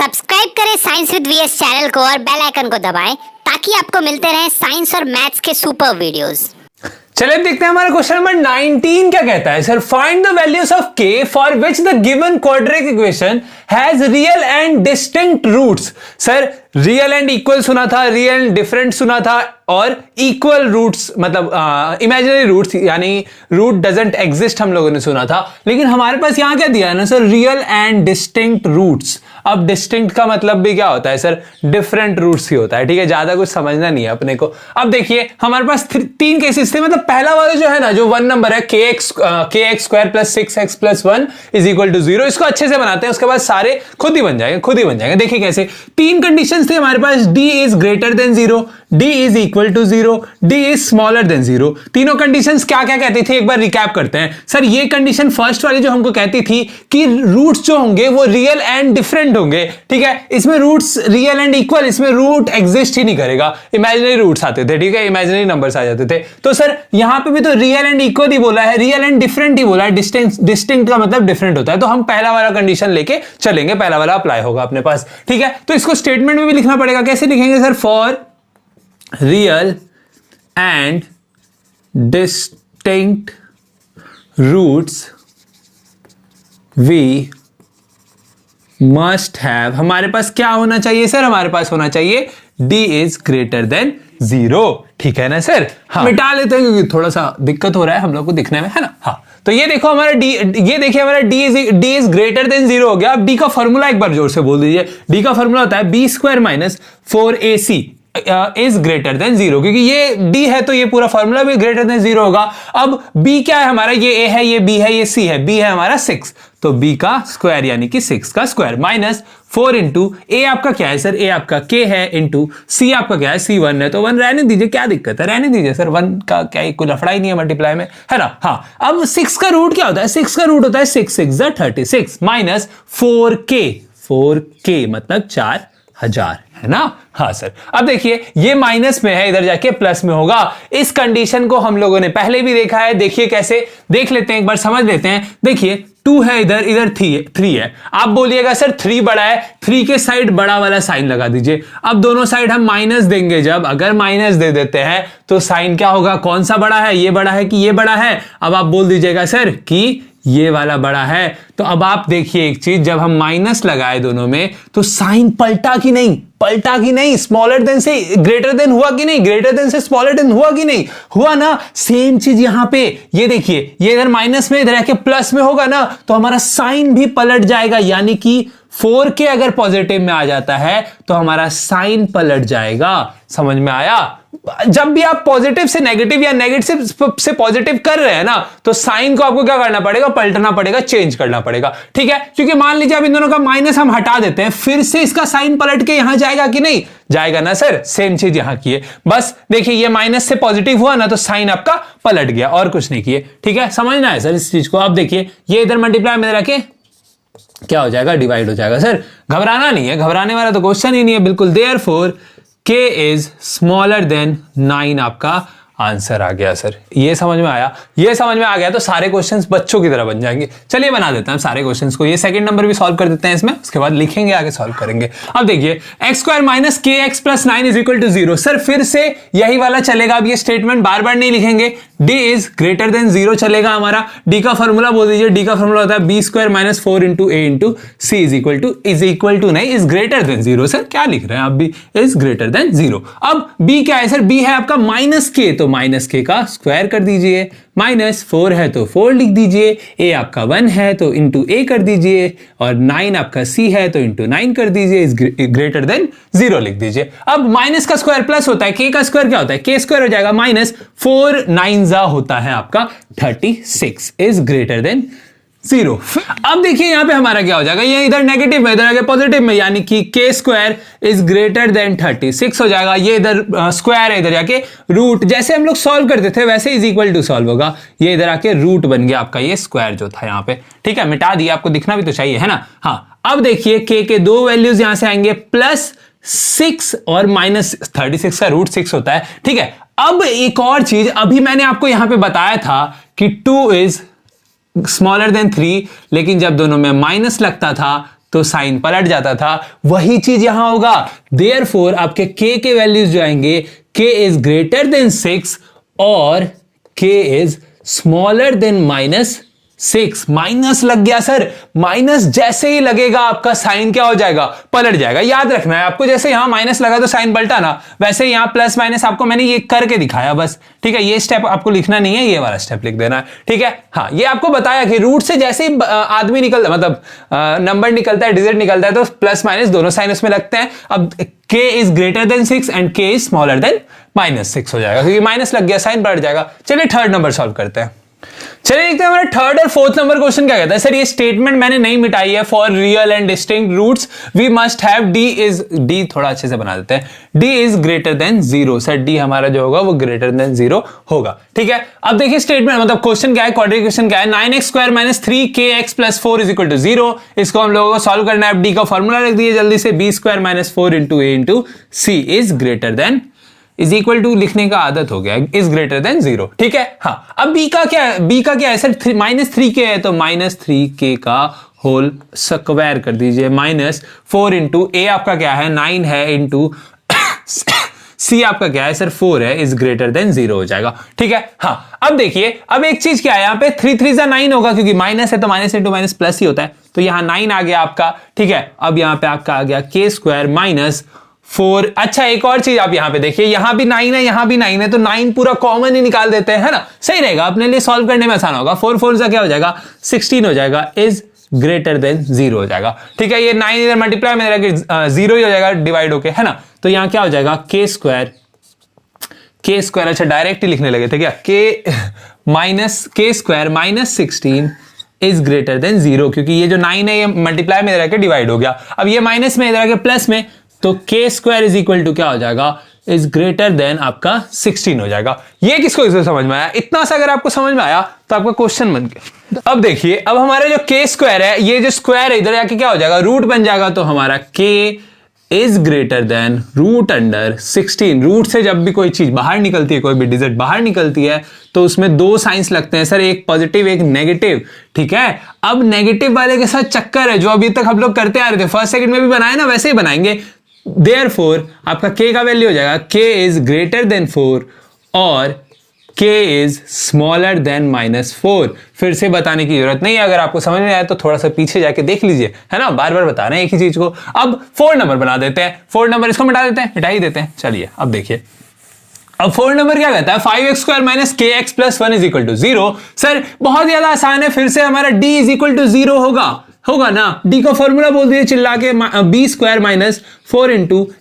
Subscribe करें science with VS channel को और बेल आइकन को दबाएं ताकि आपको मिलते रहें साइंस और मैथ्स के सुपर वीडियोस। चलिए देखते हैं हमारा क्वेश्चन नंबर 19 क्या कहता है। Sir find the values of k for which the given quadratic equation has real and distinct roots. Sir real and equal सुना था, रियल एंड डिफरेंट सुना था और इक्वल रूट्स मतलब इमेजिनरी रूट्स यानी रूट डजंट एग्जिस्ट हम लोगों ने सुना था, लेकिन हमारे पास यहां क्या दिया है ना sir, real and distinct roots. अब डिस्टिंक्ट का मतलब भी क्या होता है सर, डिफरेंट रूट्स ही होता है। ठीक है, ज्यादा कुछ समझना नहीं है अपने को। अब देखिए हमारे पास तीन केसेस थे, मतलब पहला वाला जो है ना, जो वन नंबर है kx square plus 6x plus 1 is equal to 0, इसको अच्छे से बनाते हैं, उसके बाद सारे खुद ही बन जाएंगे। देखिए कैसे, तीन कंडीशंस थे हमारे पास, d is greater than 0, d is equal to 0, d is smaller than 0। तीनों कंडीशंस क्या क्या कहती थी, एक बार रिकैप करते हैं। सर ये कंडीशन फर्स्ट वाली जो हमको कहती थी कि रूट्स जो होंगे वो रियल एंड डिफरेंट होंगे। ठीक है, इसमें रूट्स रियल एंड इक्वल, इसमें रूट एग्जिस्ट ही नहीं करेगा, इमेजिनरी रूट्स आते थे। ठीक है, इमेजिनरी नंबर्स आ जाते थे। तो सर यहां पे भी तो रियल एंड इक्वल ही बोला है, रियल एंड डिफरेंट ही बोला है, डिस्टिंक्ट का मतलब डिफरेंट होता है। तो हम पहला वाला कंडीशन लेके चलेंगे, पहला वाला अप्लाई होगा अपने पास। ठीक है, तो इसको स्टेटमेंट में भी लिखना पड़ेगा। कैसे लिखेंगे sir, for real and distinct roots we must have, हमारे पास क्या होना चाहिए सर, हमारे पास होना चाहिए d इज ग्रेटर देन 0। ठीक है ना सर, हाँ। मिटा लेते हैं क्योंकि थोड़ा सा दिक्कत हो रहा है हम लोग को दिखने में, है ना। हाँ, तो ये देखो हमारा d, ये देखिए हमारा d इज ग्रेटर देन 0 हो गया। अब d का फॉर्मूला एक बार जोर से बोल दीजिए। d का फॉर्मूला होता है b square minus 4ac is greater than 0, क्योंकि ये d है तो ये पूरा फॉर्मूला भी ग्रेटर देन 0 होगा। अब b क्या है हमारा, ये a है, ये b है, ये c है। b है हमारा 6, तो b का स्क्वायर यानी कि 6 का स्क्वायर माइनस 4 इंटू a आपका क्या है सर, a आपका k है, इंटू c आपका क्या है, c 1 है। तो 1 रहने दीजिए, क्या दिक्कत है, रहने दीजिए सर, 1 का क्या कोई लफड़ा ही नहीं है मल्टीप्लाई में, है ना। हाँ, अब 6 का रूट क्या होता है, 6 का रूट होता है 6 6 36 माइनस 4k मतलब 4000, है ना। हाँ सर, अब देखिए ये माइनस में है, इधर जाके प्लस में होगा। इस कंडीशन को हम लोगों ने पहले भी देखा है, देखिए कैसे, देख लेते हैं एक बार, समझ लेते हैं। देखिए 2 है इधर, इधर 3 है। आप बोलिएगा सर 3 बड़ा है, 3 के साइड बड़ा वाला साइन लगा दीजिए। अब दोनों साइड हम माइनस देंगे, जब अगर माइनस दे देते हैं तो साइन क्या होगा, कौन सा बड़ा है, ये बड़ा है कि ये बड़ा है। अब आप बोल दीजिएगा सर कि ये वाला बड़ा है। तो अब आप देखिए एक चीज, जब हम माइनस लगाए दोनों में तो साइन पलटा कि नहीं, स्मॉलर देन से ग्रेटर देन हुआ कि नहीं, ग्रेटर देन से स्मॉलर देन हुआ कि नहीं, हुआ ना। सेम चीज यहां पे, ये देखिए, ये इधर माइनस में, इधर आके प्लस में होगा ना, तो हमारा साइन भी पलट जाएगा। यानी कि 4k अगर पॉजिटिव में आ जाता है तो हमारा साइन पलट जाएगा। समझ में आया। जब भी आप पॉजिटिव से नेगेटिव या नेगेटिव से पॉजिटिव कर रहे हैं ना, तो साइन को आपको क्या करना पड़ेगा, पलटना पड़ेगा, चेंज करना पड़ेगा। ठीक है, क्योंकि मान लीजिए अब इन दोनों का माइनस हम हटा देते हैं, फिर से इसका साइन पलट के यहां जाएगा कि नहीं जाएगा ना सर। सेम चीज यहां की है, बस देखिए ये माइनस से पॉजिटिव हुआ ना तो साइन आपका पलट गया, और कुछ नहीं किए। ठीक है, समझना है सर इस चीज को। अब देखिए ये इधर मल्टीप्लाई में रखे क्या हो जाएगा, डिवाइड हो जाएगा। सर घबराना नहीं है, घबराने वाला तो क्वेश्चन ही नहीं है बिल्कुल। Therefore k is smaller then 9 आपका आंसर आ गया। सर ये समझ में आया, ये समझ में आ गया तो सारे क्वेश्चंस बच्चों की तरह बन जाएंगे। चलिए बना देते हैं सारे क्वेश्चंस को, ये सेकंड नंबर भी सॉल्व कर देते हैं इसमें, उसके बाद लिखेंगे आगे सॉल्व करेंगे। अब देखिए x square minus k x plus 9 is equal to 0। Sir फिर से यही वाला चलेगा, अब ये स्टेटमेंट बार बार नहीं लिखेंगे। d इज ग्रेटर देन 0 चलेगा हमारा। d का फॉर्मूला बोल दीजिए, d का फॉर्मूला होता है b square minus 4 into a into c is equal to नहीं, इज ग्रेटर देन 0। सर क्या लिख रहे हैं आप, b इज ग्रेटर देन 0। अब b क्या है सर, b है आपका माइनस k, तो माइनस k का स्क्वायर कर दीजिए, माइनस 4 है तो 4 लिख दीजिए, a आपका 1 है तो इंटू a कर दीजिए, और 9 आपका c है तो इंटू 9 कर दीजिए, इज ग्रेटर देन 0 लिख दीजिए। अब माइनस का स्क्वायर प्लस होता है, k का स्क्वायर क्या होता है, k स्क्वायर हो जाएगा माइनस 4 9 होता है आपका 36, इज ग्रेटर देन 0। अब देखिए यहां पे हमारा क्या हो जाएगा, ये इधर नेगेटिव में, इधर आगे पॉजिटिव में, यानी कि k square is greater then 36 हो जाएगा। ये इधर स्क्वायर है, इधर आके रूट, जैसे हम लोग सॉल्व करते थे वैसे इज इक्वल टू सॉल्व होगा। ये इधर आके रूट बन गया आपका, ये स्क्वायर जो था यहाँ पे। ठीक है, मिटा दिया, आपको दिखना भी तो चाहिए, है ना। हाँ, अब देखिए k के दो वैल्यूज यहां से आएंगे, प्लस 6 और माइनस 36 का रूट 6 होता है। ठीक है, अब एक और चीज, अभी मैंने आपको यहां पे बताया था कि 2 इज स्मॉलर देन 3, लेकिन जब दोनों में माइनस लगता था तो साइन पलट जाता था। वही चीज यहां होगा। देयरफॉर आपके k के वैल्यूज जो आएंगे, k इज ग्रेटर देन 6 और k is smaller then -6। Minus लग गया सर। माइनस जैसे ही लगेगा आपका साइन क्या हो जाएगा, पलट जाएगा। याद रखना है आपको, जैसे यहां माइनस लगा तो साइन पलटा ना, वैसे यहां प्लस माइनस आपको मैंने ये करके दिखाया बस, ठीक है। ये स्टेप आपको लिखना नहीं है, ये वाला स्टेप लिख देना है, ठीक है। हाँ, ये आपको बताया कि रूट से जैसे ही आदमी निकलता, मतलब नंबर निकलता है, डिजिट निकलता है, तो प्लस माइनस दोनों साइन उसमें लगते हैं। अब k is greater then 6 and k is smaller then -6 हो जाएगा, क्योंकि माइनस लग गया, साइन पलट जाएगा। चलिए थर्ड नंबर सॉल्व करते हैं। चलिए देखते हैं हमारा थर्ड और फोर्थ नंबर क्वेश्चन क्या कहता है। सर ये स्टेटमेंट मैंने नहीं मिटाई है। For real and distinct roots we must have D थोड़ा अच्छे से बना देते हैं, d is greater than 0। Sir d हमारा जो होगा वो ग्रेटर देन 0 होगा, ठीक है। अब देखिए स्टेटमेंट, मतलब क्वेश्चन क्या है, क्वाड्रेटिक क्वेश्चन क्या है, 9x² - 3kx + 4 = 0। इसको हम लोगों को सॉल्व करना है। अब d का फॉर्मूला रख दिए जल्दी से, b² - 4 × a × c is greater than, is equal to लिखने का आदत हो गया, इज ग्रेटर देन 0, ठीक है। हाँ, अब b का क्या है, b का क्या है सर, -3k है, तो -3k का होल स्क्वायर कर दीजिए, -4 × a आपका क्या है, 9 है, इंटू c आपका क्या है सर, 4 है, इज ग्रेटर देन 0 हो जाएगा, ठीक है। हाँ, अब देखिए, अब एक चीज क्या है, यहाँ पे 3 3 9 होगा, क्योंकि माइनस है तो माइनस इंटू माइनस प्लस ही होता है, तो यहाँ 9 आ गया आपका, ठीक है। अब यहाँ पे आपका आ गया k² - 4। अच्छा, एक और चीज आप यहां पे देखिए, यहां भी 9 है, यहां भी 9 है, तो 9 पूरा कॉमन ही निकाल देते हैं, है ना, सही रहेगा, अपने लिए सॉल्व करने में आसान होगा। 4 4 क्या हो जाएगा, 16 हो जाएगा, इज ग्रेटर देन 0 हो जाएगा, ठीक है। ये 9 इधर मल्टीप्लाई में 0 ही हो जाएगा डिवाइड होके, है ना, तो यहां क्या हो जाएगा, k², अच्छा डायरेक्ट ही लिखने लगे थे क्या, k² - 16 इज ग्रेटर देन 0, क्योंकि ये जो 9 है ये मल्टीप्लाई में इधर डिवाइड हो गया। अब ये माइनस में इधर प्लस में, तो k² इज इक्वल टू क्या हो जाएगा, इज ग्रेटर देन आपका 16 हो जाएगा। ये किसको समझ में आया, इतना सा अगर आपको समझ में आया तो आपका क्वेश्चन बन गया। अब देखिए, अब हमारा जो k² है, ये जो स्क्वायर है इधर जाके क्या हो जाएगा, रूट बन जाएगा, तो हमारा k is greater than √16। Root से जब भी कोई चीज बाहर निकलती है, कोई भी डिजिट बाहर निकलती है, तो उसमें दो साइंस लगते हैं सर, एक पॉजिटिव एक नेगेटिव, ठीक है। अब नेगेटिव वाले के साथ चक्कर है, जो अभी तक हम लोग करते आ रहे थे, फर्स्ट सेकंड में भी बनाए ना, वैसे ही बनाएंगे। देयरफॉर आपका k का वैल्यू हो जाएगा, k इज ग्रेटर देन 4 और k इज स्मॉलर देन -4। फिर से बताने की जरूरत नहीं है, अगर आपको समझ में आया तो थोड़ा सा पीछे जाके देख लीजिए, है ना, बार बार बता रहे हैं एक ही चीज को। अब 4 नंबर बना देते हैं, 4 नंबर इसको मिटा देते हैं, मिटा ही देते हैं। चलिए अब देखिए, अब 4 नंबर क्या कहता है, 5x² - kx + 1 = 0। सर बहुत ज्यादा आसान है, फिर से हमारा d = 0 होगा ना, d का फॉर्मूला बोल दिए चिल्ला के, b² - 4 ×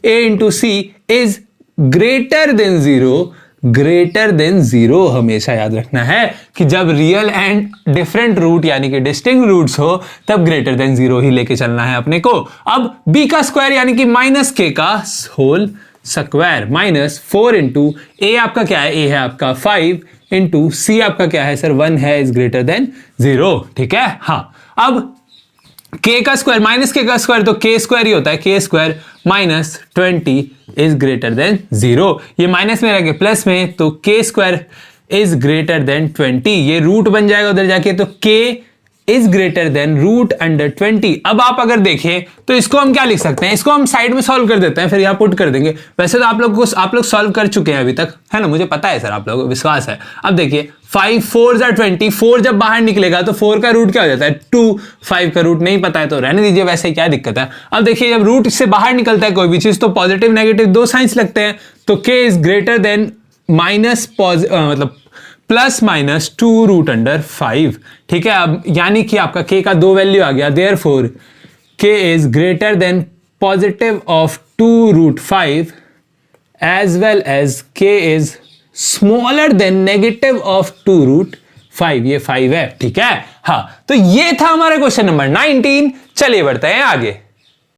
a × c is greater than 0। Greater than 0 हमेशा याद रखना है कि जब रियल एंड डिफरेंट रूट यानी कि डिस्टिंक्ट रूट्स हो, तब ग्रेटर देन 0 ही लेके चलना है अपने को। अब b का स्क्वायर यानी कि -k का होल स्क्वायर, -4 × a आपका क्या है, a है आपका 5 × c आपका क्या है सर, 1 है, इज ग्रेटर देन 0, ठीक है। हाँ, अब k का स्क्वायर -k का स्क्वायर तो k² ही होता है, k² - 20 इज ग्रेटर देन 0। ये माइनस में रह गए प्लस में, तो k² इज ग्रेटर देन 20, ये रूट बन जाएगा उधर जाके, तो k इज ग्रेटर देन √20। अब आप अगर देखें तो इसको हम क्या लिख सकते हैं, इसको हम साइड में सॉल्व कर देते हैं, फिर यहां पुट कर देंगे। वैसे तो आप लोग सॉल्व कर चुके हैं अभी तक, है ना, मुझे पता है सर, आप लोगों को विश्वास है। अब देखिए 5 4 = 20, 4 जब बाहर निकलेगा तो 4 का रूट क्या हो जाता है 2, 5 का रूट नहीं पता है तो रहने दीजिए, वैसे क्या दिक्कत है। अब देखिए, जब रूट से बाहर निकलता है कोई भी चीज, तो पॉजिटिव नेगेटिव दो साइंस लगते हैं, तो k इज ग्रेटर देन मतलब ±2√5, ठीक है। अब यानी कि आपका k का 2 वैल्यू आ गया, therefore k is greater than +2√5 as well as k is smaller than -2√5, ये 5 है, ठीक है। हाँ, तो ये था हमारा क्वेश्चन नंबर 19। चलिए बढ़ते हैं आगे।